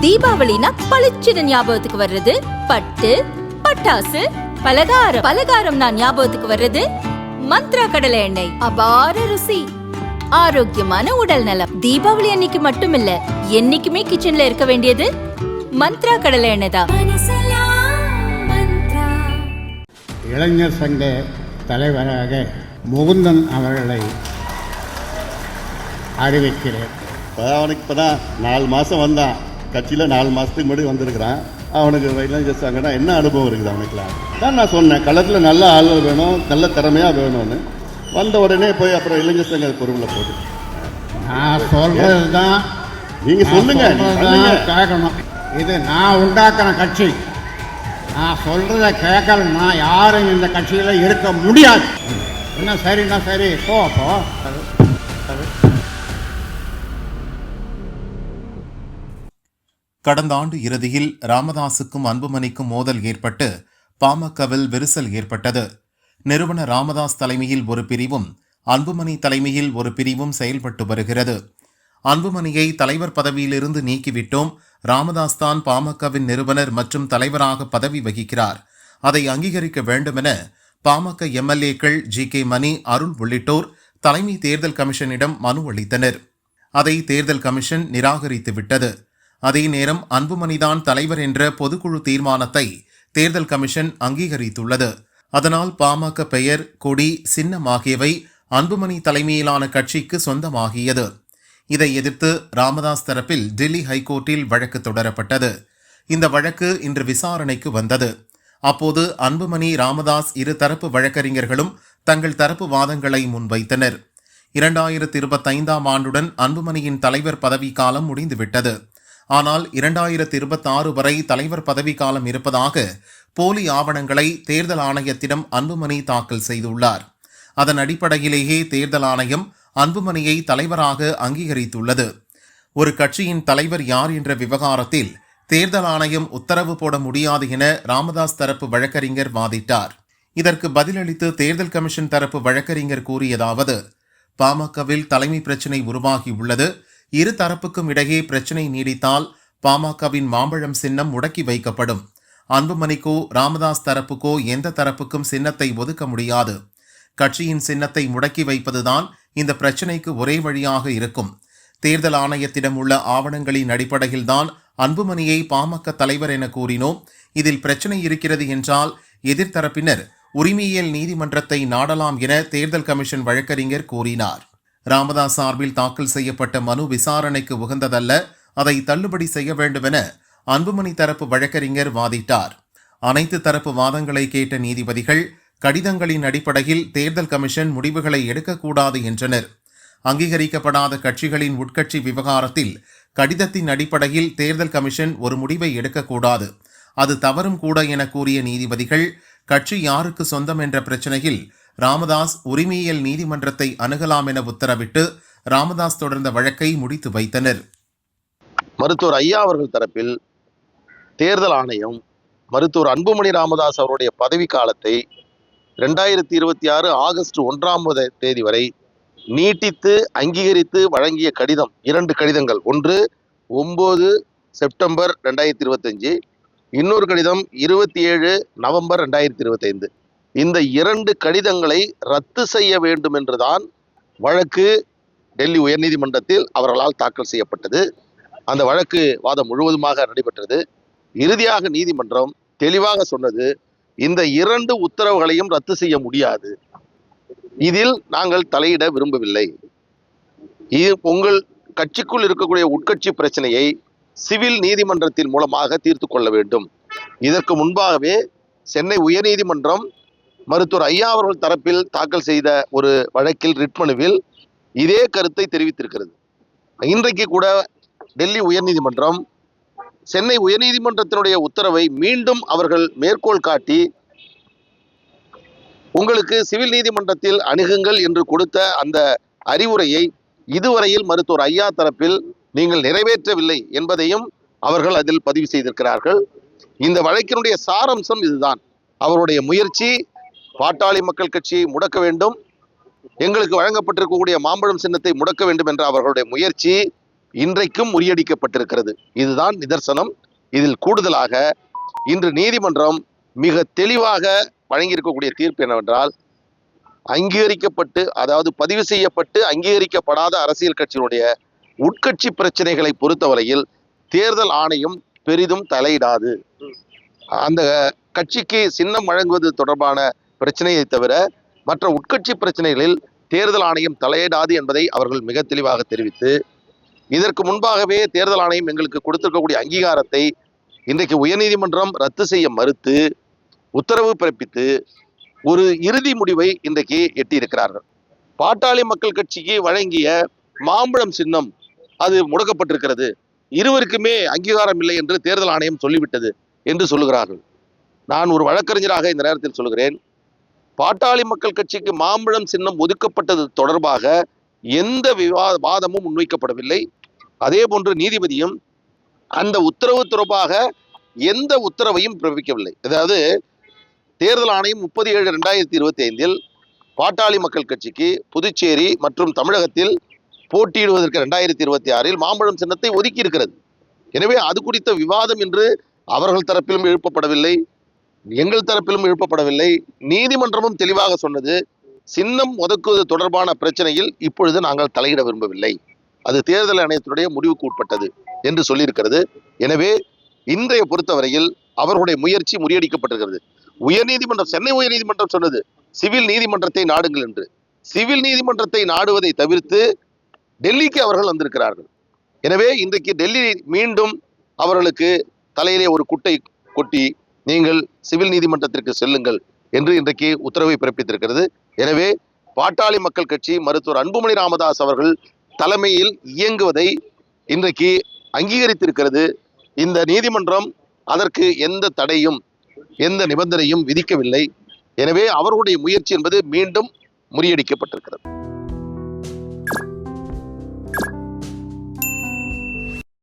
தீபாவளினா பளிச்சுன்னு ஞாபகத்துக்கு வர்றது பட்டு, பட்டாசு, பலகாரம். பலகாரம்னா ஞாபகத்துக்கு வர்றது மந்த்ரா கடலை எண்ணெய். அபார ருசி, ஆரோக்கியமான உடல் நலம். தீபாவளி அன்னைக்கு மட்டும் இல்ல, என்னைக்குமே கிச்சன்ல இருக்க வேண்டியது மந்த்ரா கடலை எண்ணெய் தான். இளைஞர் சங்க தலைவராக முகுந்தன் அவர்களை அறிவிக்கிறேன். அவனுக்கு இப்போ தான் 4 மாதம் வந்தான். கட்சியில் 4 மாதத்துக்கு முன்னாடி வந்திருக்கிறான். அவனுக்கு இளைஞர் சங்கம்னா என்ன அனுபவம் இருக்குது அவனுக்குலாம் தான் நான் சொன்னேன். களத்தில் நல்ல ஆளுகள் வேணும், நல்ல திறமையாக வேணும்னு. வந்த உடனே போய் அப்புறம் இளைஞர் சங்க பொருளில் போட்டு நான் சொல்றது தான் நீங்கள் சொல்லுங்க கேட்கணும். இது நான் உண்டாக்குற கட்சி. நான் சொல்றத கேட்கலன்னா யாரும் இந்த கட்சியில் இருக்க முடியாது. என்ன சரின்னா சரி, போ. கடந்த ஆண்டு இறுதியில் ராமதாசுக்கும் அன்புமணிக்கும் மோதல் ஏற்பட்டு பாமகவில் விரிசல் ஏற்பட்டது. நிறுவன ராமதாஸ் தலைமையில் ஒரு பிரிவும் அன்புமணி தலைமையில் ஒரு பிரிவும் செயல்பட்டு வருகிறது. அன்புமணியை தலைவர் பதவியிலிருந்து நீக்கிவிட்டோம். ராமதாஸ் தான் பாமகவின் நிறுவனர் மற்றும் தலைவராக பதவி வகிக்கிறார், அதை அங்கீகரிக்க வேண்டுமென பாமக எம்எல்ஏக்கள் ஜி.கே. மணி, அருள் உள்ளிட்டோர் தலைமை தேர்தல் கமிஷனிடம் மனு அளித்தனர். அதை தேர்தல் கமிஷன் நிராகரித்துவிட்டது. அதே நேரம் அன்புமணிதான் தலைவர் என்ற பொதுக்குழு தீர்மானத்தை தேர்தல் கமிஷன் அங்கீகரித்துள்ளது. அதனால் பாமக பெயர், கொடி, சின்னம் ஆகியவை அன்புமணி தலைமையிலான கட்சிக்கு சொந்தமாகியது. இதை எதிர்த்து ராமதாஸ் தரப்பில் டெல்லி ஹைகோர்ட்டில் வழக்கு தொடரப்பட்டது. இந்த வழக்கு இன்று விசாரணைக்கு வந்தது. அப்போது அன்புமணி, ராமதாஸ் இரு தரப்பு வழக்கறிஞர்களும் தங்கள் தரப்பு வாதங்களை முன்வைத்தனர். 2025ஆம் ஆண்டுடன் அன்புமணியின் தலைவர் பதவி காலம் முடிந்துவிட்டது. ஆனால் 2026 வரை தலைவர் பதவி காலம் இருப்பதாக போலி ஆவணங்களை தேர்தல் ஆணையத்திடம் அன்புமணி தாக்கல் செய்துள்ளார். அதன் அடிப்படையிலேயே தேர்தல் ஆணையம் அன்புமணியை தலைவராக அங்கீகரித்துள்ளது. ஒரு கட்சியின் தலைவர் யார் என்ற விவகாரத்தில் தேர்தல் ஆணையம் உத்தரவு போட முடியாது என ராமதாஸ் தரப்பு வழக்கறிஞர் வாதிட்டார். இதற்கு பதிலளித்து தேர்தல் கமிஷன் தரப்பு வழக்கறிஞர் கூறியதாவது: பாமகவில் தலைமை பிரச்சினை உருவாகியுள்ளது. இரு தரப்புக்கும் இடையே பிரச்சினை நீடித்தால் பாமகவின் மாம்பழம் சின்னம் முடக்கி வைக்கப்படும். அன்புமணிக்கோ ராமதாஸ் தரப்புக்கோ எந்த தரப்புக்கும் சின்னத்தை ஒதுக்க முடியாது. கட்சியின் சின்னத்தை முடக்கி வைப்பதுதான் இந்த பிரச்சினைக்கு ஒரே வழியாக இருக்கும். தேர்தல் ஆணையத்திடம் உள்ள ஆவணங்களின் அடிப்படையில்தான் அன்புமணியை பாமக தலைவர் என கூறினோம். இதில் பிரச்சினை இருக்கிறது என்றால் எதிர்த்தரப்பினர் உரிமையியல் நீதிமன்றத்தை நாடலாம் என தேர்தல் கமிஷன் வழக்கறிஞர் கூறினார். ராமதாஸ் சார்பில் தாக்கல் செய்யப்பட்ட மனு விசாரணைக்கு உகந்ததல்ல, அதை தள்ளுபடி செய்ய வேண்டுமென அன்புமணி தரப்பு வழக்கறிஞர் வாதிட்டார். அனைத்து தரப்பு வாதங்களை கேட்ட நீதிபதிகள் கடிதங்களின் அடிப்படையில் தேர்தல் கமிஷன் முடிவுகளை எடுக்கக்கூடாது என்றனர். அங்கீகரிக்கப்படாத கட்சிகளின் உட்கட்சி விவகாரத்தில் கடிதத்தின் அடிப்படையில் தேர்தல் கமிஷன் ஒரு முடிவை எடுக்கக்கூடாது, அது தவறும் கூட என கூறிய நீதிபதிகள் கட்சி யாருக்கு சொந்தம் என்ற பிரச்சினையில் ராமதாஸ் உரிமையியல் நீதிமன்றத்தை அணுகலாம் என உத்தரவிட்டு ராமதாஸ் தொடர்ந்த வழக்கை முடித்து வைத்தனர். மருத்துவர் ஐயா அவர்கள் தரப்பில் தேர்தல் ஆணையம் மருத்துவர் அன்புமணி ராமதாஸ் அவருடைய பதவி காலத்தை 2026 ஆகஸ்ட் 1ஆம் தேதி வரை நீட்டித்து அங்கீகரித்து வழங்கிய கடிதம் 2 கடிதங்கள். ஒன்று 9 செப்டம்பர் 2025, இன்னொரு கடிதம் 27 நவம்பர் 2025. இந்த 2 கடிதங்களை ரத்து செய்ய வேண்டும் என்றுதான் வழக்கு டெல்லி உயர்நீதிமன்றத்தில் அவர்களால் தாக்கல் செய்யப்பட்டது. அந்த வழக்கு வாதம் முழுவதுமாக நடைபெற்றது. இறுதியாக நீதிமன்றம் தெளிவாக சொன்னது, இந்த 2 உத்தரவுகளையும் ரத்து செய்ய முடியாது. இதில் நாங்கள் தலையிட விரும்பவில்லை. இது உங்கள் கட்சிக்குள் இருக்கக்கூடிய உட்கட்சி பிரச்சனையை சிவில் நீதிமன்றத்தின் மூலமாக தீர்த்து கொள்ள வேண்டும். இதற்கு முன்பாகவே சென்னை உயர்நீதிமன்றம் மருத்துவர் ஐயா அவர்கள் தரப்பில் தாக்கல் செய்த ஒரு வழக்கில் ரிட் மனுவில் இதே கருத்தை தெரிவித்திருக்கிறது. இன்றைக்கு கூட டெல்லி உயர்நீதிமன்றம் சென்னை உயர்நீதிமன்றத்தினுடைய உத்தரவை மீண்டும் அவர்கள் மேற்கோள் காட்டி உங்களுக்கு சிவில் நீதிமன்றத்தில் அணுகுங்கள் என்று கொடுத்த அந்த அறிவுரையை இதுவரையில் மருத்துவர் ஐயா தரப்பில் நீங்கள் நிறைவேற்றவில்லை என்பதையும் அவர்கள் அதில் பதிவு செய்திருக்கிறார்கள். இந்த வழக்கினுடைய சாரம்சம் இதுதான். அவருடைய முயற்சி பாட்டாளி மக்கள் கட்சியை முடக்க வேண்டும், எங்களுக்கு வழங்கப்பட்டிருக்கக்கூடிய மாம்பழம் சின்னத்தை முடக்க வேண்டும் என்ற அவர்களுடைய முயற்சி இன்றைக்கும் முறியடிக்கப்பட்டிருக்கிறது. இதுதான் நிதர்சனம். இதில் கூடுதலாக இன்று நீதிமன்றம் மிக தெளிவாக வழங்கியிருக்கக்கூடிய தீர்ப்பு என்னவென்றால், அங்கீகரிக்கப்பட்டு, அதாவது பதிவு செய்யப்பட்டு அங்கீகரிக்கப்படாத அரசியல் கட்சியினுடைய உட்கட்சி பிரச்சனைகளை பொறுத்தவரையில் தேர்தல் ஆணையம் பெரிதும் தலையிடாது. அந்த கட்சிக்கு சின்னம் வழங்குவது தொடர்பான பிரச்சனையை தவிர மற்ற உட்கட்சி பிரச்சனைகளில் தேர்தல் ஆணையம் தலையிடாது என்பதை அவர்கள் மிக தெளிவாக தெரிவித்து, இதற்கு முன்பாகவே தேர்தல் ஆணையம் எங்களுக்கு கொடுத்திருக்கக்கூடிய அங்கீகாரத்தை இன்றைக்கு உயர்நீதிமன்றம் ரத்து செய்ய மறுத்து உத்தரவு பிறப்பித்து ஒரு இறுதி முடிவை இன்றைக்கு எட்டியிருக்கிறார்கள். பாட்டாளி மக்கள் கட்சிக்கு வழங்கிய மாம்பழம் சின்னம் அது முடக்கப்பட்டிருக்கிறது, இருவருக்குமே அங்கீகாரம் இல்லை என்று தேர்தல் ஆணையம் சொல்லிவிட்டது என்று சொல்லுகிறார்கள். நான் ஒரு வழக்கறிஞராக இந்த நேரத்தில் சொல்கிறேன், பாட்டாளி மக்கள் கட்சிக்கு மாம்பழம் சின்னம் ஒதுக்கப்பட்டது தொடர்பாக எந்த வாதமும் முன்வைக்கப்படவில்லை. அதே போன்று நீதிபதியும் அந்த உத்தரவு தொடர்பாக எந்த உத்தரவையும் பிறப்பிக்கவில்லை. அதாவது தேர்தல் ஆணையம் 30/7/2025 பாட்டாளி மக்கள் கட்சிக்கு புதுச்சேரி மற்றும் தமிழகத்தில் போட்டியிடுவதற்கு 2026 மாம்பழம் சின்னத்தை ஒதுக்கி இருக்கிறது. எனவே அது குறித்த விவாதம் என்று அவர்கள் தரப்பிலும் எழுப்பப்படவில்லை, எங்கள் தரப்பிலும் எழுப்பப்படவில்லை. நீதிமன்றமும் தெளிவாக சொன்னது, சின்னம் ஒதுக்குவது தொடர்பான பிரச்சனையில் இப்பொழுது நாங்கள் தலையிட விரும்பவில்லை, அது தேர்தல் ஆணையத்தினுடைய முடிவுக்கு உட்பட்டது என்று சொல்லியிருக்கிறது. எனவே இன்றைய பொறுத்தவரையில் அவர்களுடைய முயற்சி முறியடிக்கப்பட்டிருக்கிறது. உயர்நீதிமன்றம், சென்னை உயர்நீதிமன்றம் சொன்னது சிவில் நீதிமன்றத்தை நாடுங்கள் என்று. சிவில் நீதிமன்றத்தை நாடுவதை தவிர்த்து டெல்லிக்கு அவர்கள் வந்திருக்கிறார்கள். எனவே இன்றைக்கு டெல்லி மீண்டும் அவர்களுக்கு தலையிலே ஒரு குட்டை கொட்டி நீங்கள் சிவில் நீதிமன்றத்திற்கு செல்லுங்கள் என்று இன்றைக்கு உத்தரவை பிறப்பித்திருக்கிறது. எனவே பாட்டாளி மக்கள் கட்சி மருத்துவர் அன்புமணி ராமதாஸ் அவர்கள் தலைமையில் இயங்குவதை இன்றைக்கு அங்கீகரித்திருக்கிறது. இந்த நீதிமன்றம் அதற்கு எந்த தடையும் எந்த நிபந்தனையும் விதிக்கவில்லை. எனவே அவர்களுடைய முயற்சி என்பது மீண்டும் முறியடிக்கப்பட்டிருக்கிறது.